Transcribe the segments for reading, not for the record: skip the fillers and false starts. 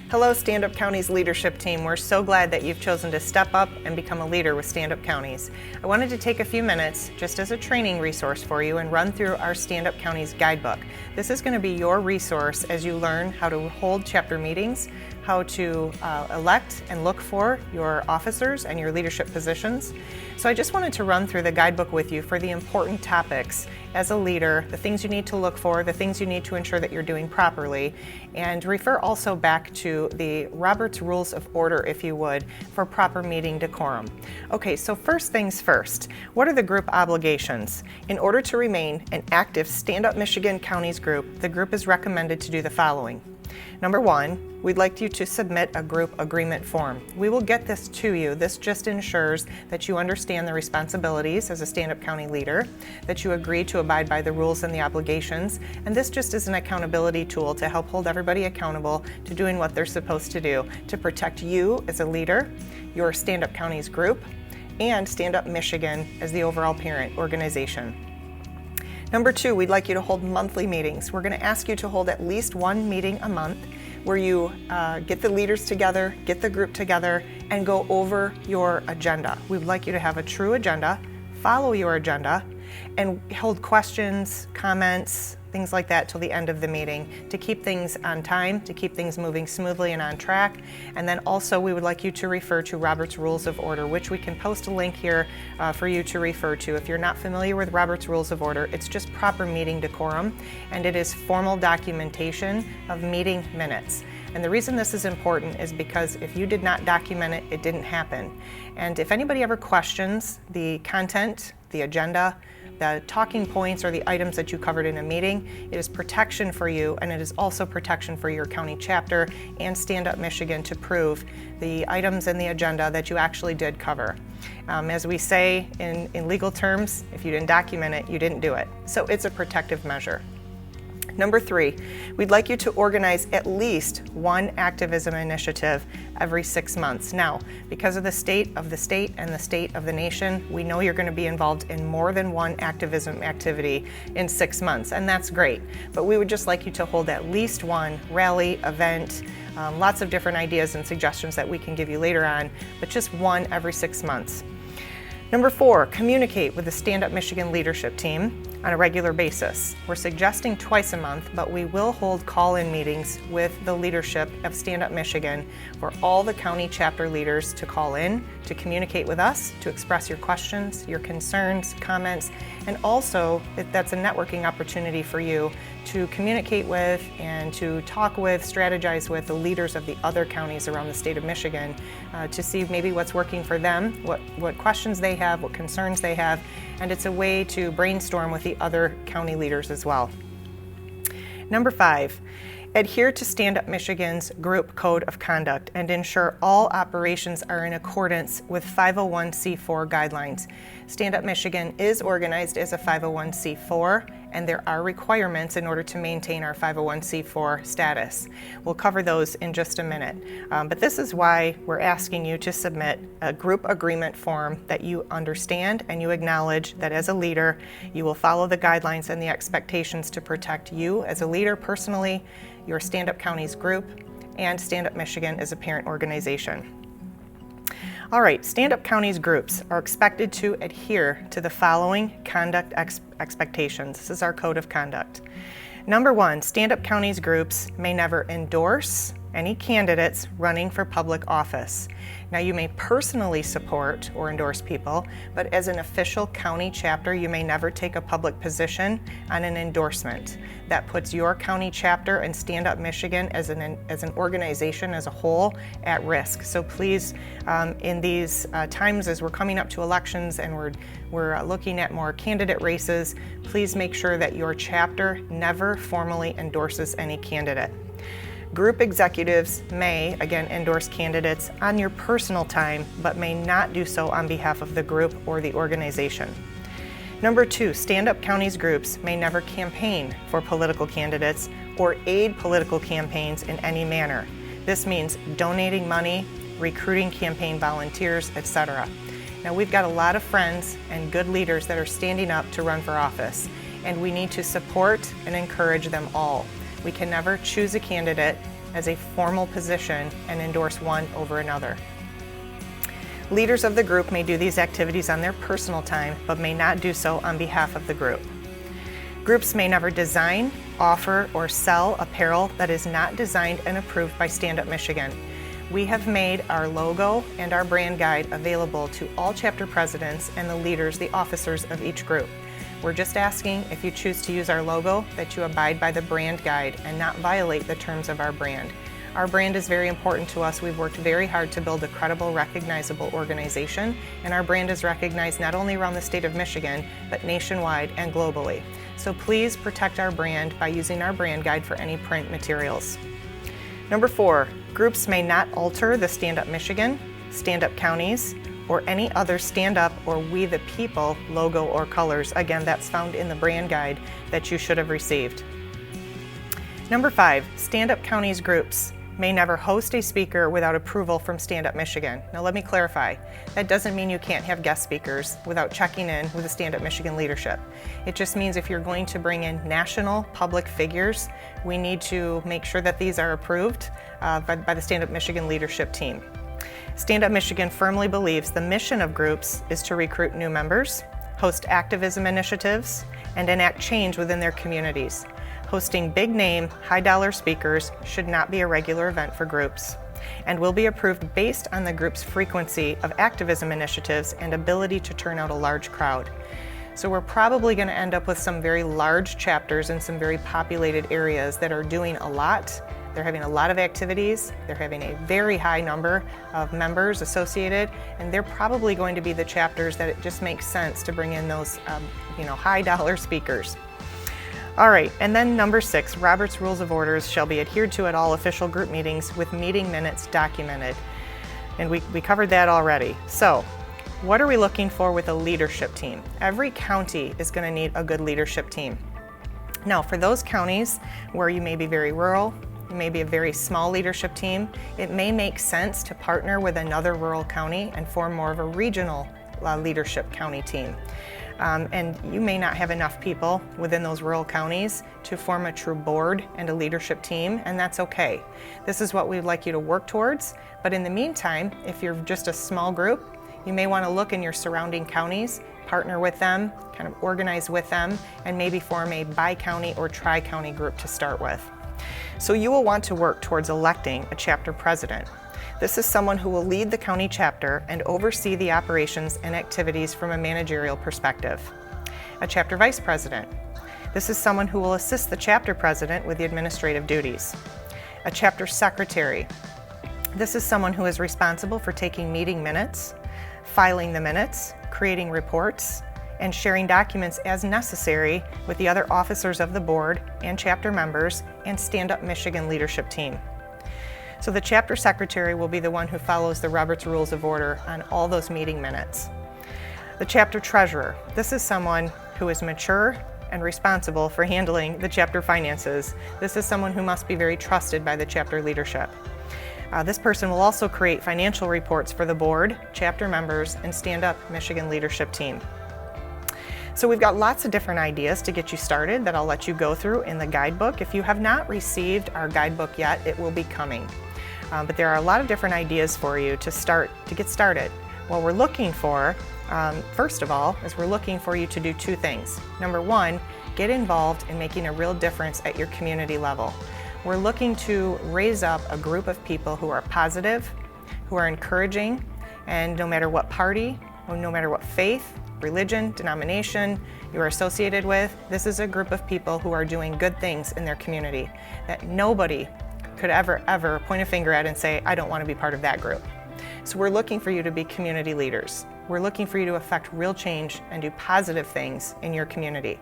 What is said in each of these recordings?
Hello, Stand Up Counties leadership team. We're so glad that you've chosen to step up and become a leader with Stand Up Counties. I wanted to take a few minutes just as a training resource for you and run through our Stand Up Counties Guidebook. This is going to be your resource as you learn how to hold chapter meetings, how to elect and look for your officers and your leadership positions. So I just wanted to run through the guidebook with you for the important topics as a leader, the things you need to look for, the things you need to ensure that you're doing properly, and refer also back to the Robert's Rules of Order, if you would, for proper meeting decorum. Okay, so first things first, what are the group obligations? In order to remain an active Stand Up Michigan Counties group, the group is recommended to do the following. Number one, we'd like you to submit a group agreement form. We will get this to you. This just ensures that you understand the responsibilities as a stand-up county leader, that you agree to abide by the rules and the obligations, and this just is an accountability tool to help hold everybody accountable to doing what they're supposed to do, to protect you as a leader, your Stand Up Counties group, and Stand Up Michigan as the overall parent organization. Number two, we'd like you to hold monthly meetings. We're going to ask you to hold at least one meeting a month where you get the leaders together, get the group together, and go over your agenda. We would like you to have a true agenda, follow your agenda, and hold questions, comments, things like that till the end of the meeting to keep things on time, to keep things moving smoothly and on track. And then also we would like you to refer to Robert's Rules of Order, which we can post a link here for you to refer to. If you're not familiar with Robert's Rules of Order, it's just proper meeting decorum, and it is formal documentation of meeting minutes. And the reason this is important is because if you did not document it, it didn't happen. And if anybody ever questions the content, the agenda, the talking points, or the items that you covered in a meeting, it is protection for you, and it is also protection for your county chapter and Stand Up Michigan to prove the items in the agenda that you actually did cover. As we say in legal terms, if you didn't document it, you didn't do it. So it's a protective measure. Number three, we'd like you to organize at least one activism initiative every 6 months. Now, because of the state and the state of the nation, we know you're going to be involved in more than one activism activity in 6 months, and that's great. But we would just like you to hold at least one rally, event, lots of different ideas and suggestions that we can give you later on, but just one every 6 months. Number four, communicate with the Stand Up Michigan leadership team on a regular basis. We're suggesting twice a month, but we will hold call-in meetings with the leadership of Stand Up Michigan for all the county chapter leaders to call in, to communicate with us, to express your questions, your concerns, comments, and also that's a networking opportunity for you to communicate with and to talk with, strategize with the leaders of the other counties around the state of Michigan to see maybe what's working for them, what questions they have, what concerns they have, and it's a way to brainstorm with the other county leaders as well. Number five, adhere to Stand Up Michigan's Group Code of Conduct and ensure all operations are in accordance with 501c4 guidelines. Stand Up Michigan is organized as a 501c4, and there are requirements in order to maintain our 501c4 status. We'll cover those in just a minute. But this is why we're asking you to submit a group agreement form that you understand and you acknowledge that as a leader, you will follow the guidelines and the expectations to protect you as a leader personally, your Stand Up Counties group, and Stand Up Michigan as a parent organization. All right, Stand Up Counties groups are expected to adhere to the following conduct expectations. This is our code of conduct. Number one, Stand Up Counties groups may never endorse any candidates running for public office. Now, you may personally support or endorse people, but as an official county chapter, you may never take a public position on an endorsement. That puts your county chapter and Stand Up Michigan as an organization as a whole at risk. So please, in these times as we're coming up to elections and we're looking at more candidate races, please make sure that your chapter never formally endorses any candidate. Group executives may, again, endorse candidates on your personal time, but may not do so on behalf of the group or the organization. Number two, Stand Up Counties groups may never campaign for political candidates or aid political campaigns in any manner. This means donating money, recruiting campaign volunteers, etc. Now, we've got a lot of friends and good leaders that are standing up to run for office, and we need to support and encourage them all. We can never choose a candidate as a formal position and endorse one over another. Leaders of the group may do these activities on their personal time, but may not do so on behalf of the group. Groups may never design, offer, or sell apparel that is not designed and approved by Stand Up Michigan. We have made our logo and our brand guide available to all chapter presidents and the leaders, the officers of each group. We're just asking, if you choose to use our logo, that you abide by the brand guide and not violate the terms of our brand. Our brand is very important to us. We've worked very hard to build a credible, recognizable organization, and our brand is recognized not only around the state of Michigan, but nationwide and globally. So please protect our brand by using our brand guide for any print materials. Number 4, groups may not alter the Stand Up Michigan, Stand Up Counties, or any other Stand Up or We the People logo or colors. Again, that's found in the brand guide that you should have received. Number 5, Stand Up Counties groups may never host a speaker without approval from Stand Up Michigan. Now let me clarify, that doesn't mean you can't have guest speakers without checking in with the Stand Up Michigan leadership. It just means if you're going to bring in national public figures, we need to make sure that these are approved by the Stand Up Michigan leadership team. Stand Up Michigan firmly believes the mission of groups is to recruit new members, host activism initiatives, and enact change within their communities. Hosting big-name, high-dollar speakers should not be a regular event for groups and will be approved based on the group's frequency of activism initiatives and ability to turn out a large crowd. So we're probably going to end up with some very large chapters in some very populated areas that are doing a lot. They're having a lot of activities, they're having a very high number of members associated, and they're probably going to be the chapters that it just makes sense to bring in those high-dollar speakers. All right, and then number 6, Robert's Rules of Orders shall be adhered to at all official group meetings with meeting minutes documented. And we covered that already. So, what are we looking for with a leadership team? Every county is going to need a good leadership team. Now, for those counties where you may be very rural, you may be a very small leadership team, it may make sense to partner with another rural county and form more of a regional leadership county team. And you may not have enough people within those rural counties to form a true board and a leadership team, and that's okay. This is what we'd like you to work towards, but in the meantime, if you're just a small group, you may want to look in your surrounding counties, partner with them, kind of organize with them, and maybe form a bi-county or tri-county group to start with. So you will want to work towards electing a chapter president. This is someone who will lead the county chapter and oversee the operations and activities from a managerial perspective. A chapter vice president. This is someone who will assist the chapter president with the administrative duties. A chapter secretary. This is someone who is responsible for taking meeting minutes, filing the minutes, creating reports, and sharing documents as necessary with the other officers of the board and chapter members and Stand Up Michigan leadership team. So the chapter secretary will be the one who follows the Robert's Rules of Order on all those meeting minutes. The chapter treasurer. This is someone who is mature and responsible for handling the chapter finances. This is someone who must be very trusted by the chapter leadership. This person will also create financial reports for the board, chapter members, and Stand Up Michigan leadership team. So we've got lots of different ideas to get you started that I'll let you go through in the guidebook. If you have not received our guidebook yet, it will be coming. But there are a lot of different ideas for you to get started. What we're looking for, first of all, is we're looking for you to do 2 things. Number 1, get involved in making a real difference at your community level. We're looking to raise up a group of people who are positive, who are encouraging, and no matter what party, or no matter what faith, religion, denomination you are associated with, this is a group of people who are doing good things in their community that nobody could ever point a finger at and say, I don't want to be part of that group. So we're looking for you to be community leaders. We're looking for you to affect real change and do positive things in your community.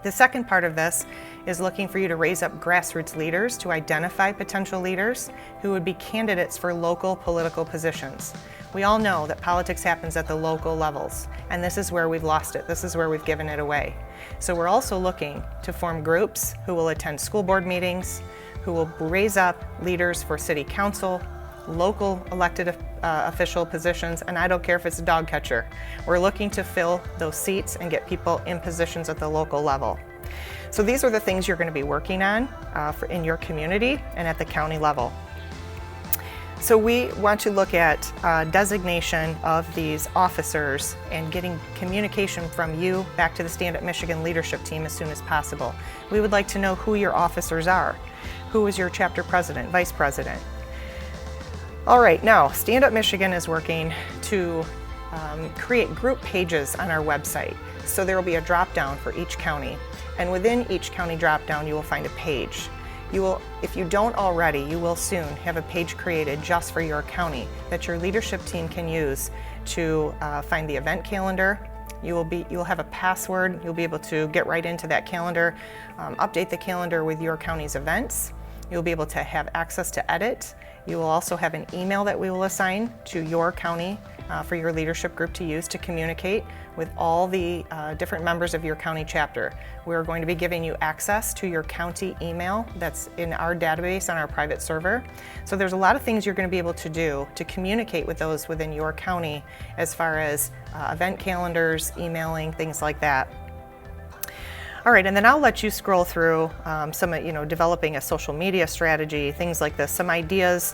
The second part of this is looking for you to raise up grassroots leaders to identify potential leaders who would be candidates for local political positions. We all know that politics happens at the local levels, and this is where we've lost it. This is where we've given it away. So we're also looking to form groups who will attend school board meetings, who will raise up leaders for city council, local elected official positions, and I don't care if it's a dog catcher. We're looking to fill those seats and get people in positions at the local level. So these are the things you're going to be working on in your community and at the county level. So we want to look at designation of these officers and getting communication from you back to the Stand Up Michigan leadership team as soon as possible. We would like to know who your officers are. Who is your chapter president, vice president? All right, now Stand Up Michigan is working to create group pages on our website. So there will be a drop down for each county, and within each county drop down you will find a page. You will, if you don't already, you will soon have a page created just for your county that your leadership team can use to find the event calendar. You'll have a password. You'll be able to get right into that calendar, update the calendar with your county's events. You'll be able to have access to edit. You will also have an email that we will assign to your county for your leadership group to use to communicate with all the different members of your county chapter. We're going to be giving you access to your county email that's in our database on our private server. So there's a lot of things you're going to be able to do to communicate with those within your county as far as event calendars, emailing, things like that. All right, and then I'll let you scroll through some, developing a social media strategy, things like this, some ideas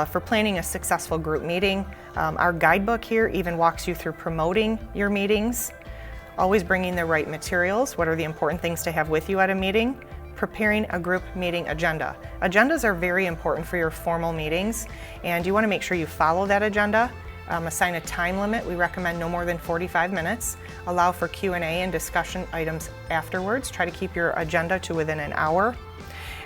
for planning a successful group meeting. Our guidebook here even walks you through promoting your meetings, always bringing the right materials, what are the important things to have with you at a meeting, preparing a group meeting agenda. Agendas are very important for your formal meetings, and you want to make sure you follow that agenda. Assign a time limit. We recommend no more than 45 minutes. Allow for Q&A and discussion items afterwards. Try to keep your agenda to within an hour.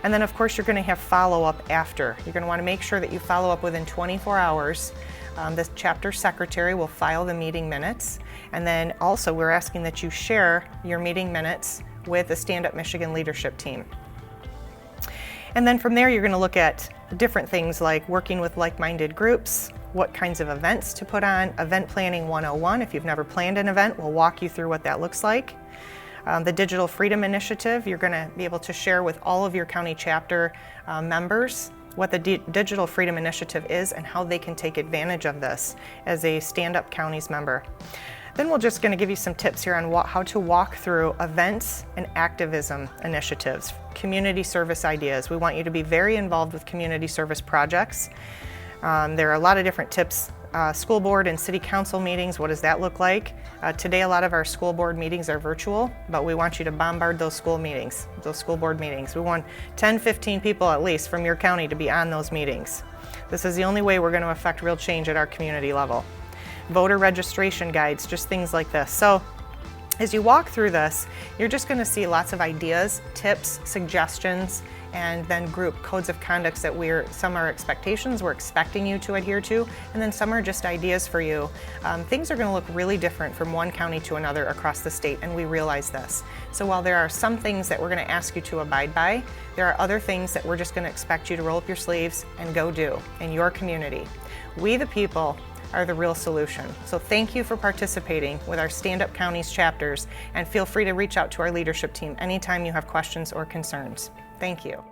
And then of course you're going to have follow-up after. You're going to want to make sure that you follow up within 24 hours. The chapter secretary will file the meeting minutes. And then also we're asking that you share your meeting minutes with the Stand Up Michigan leadership team. And then from there you're going to look at different things like working with like-minded groups, what kinds of events to put on, Event Planning 101. If you've never planned an event, we'll walk you through what that looks like. The Digital Freedom Initiative, you're going to be able to share with all of your county chapter members what the Digital Freedom Initiative is and how they can take advantage of this as a Stand Up Counties member. Then we're just going to give you some tips here on how to walk through events and activism initiatives, community service ideas. We want you to be very involved with community service projects. There are a lot of different tips. School board and city council meetings, what does that look like? Today a lot of our school board meetings are virtual, but we want you to bombard those school board meetings. We want 10-15 people at least from your county to be on those meetings. This is the only way we're going to affect real change at our community level. Voter registration guides, just things like this. So as you walk through this, you're just going to see lots of ideas, tips, suggestions, and then group codes of conducts that some are expectations we're expecting you to adhere to, and then some are just ideas for you. Things are going to look really different from one county to another across the state, and we realize this. So while there are some things that we're going to ask you to abide by, there are other things that we're just going to expect you to roll up your sleeves and go do in your community. We the people are the real solution. So thank you for participating with our Stand Up Counties chapters, and feel free to reach out to our leadership team anytime you have questions or concerns. Thank you.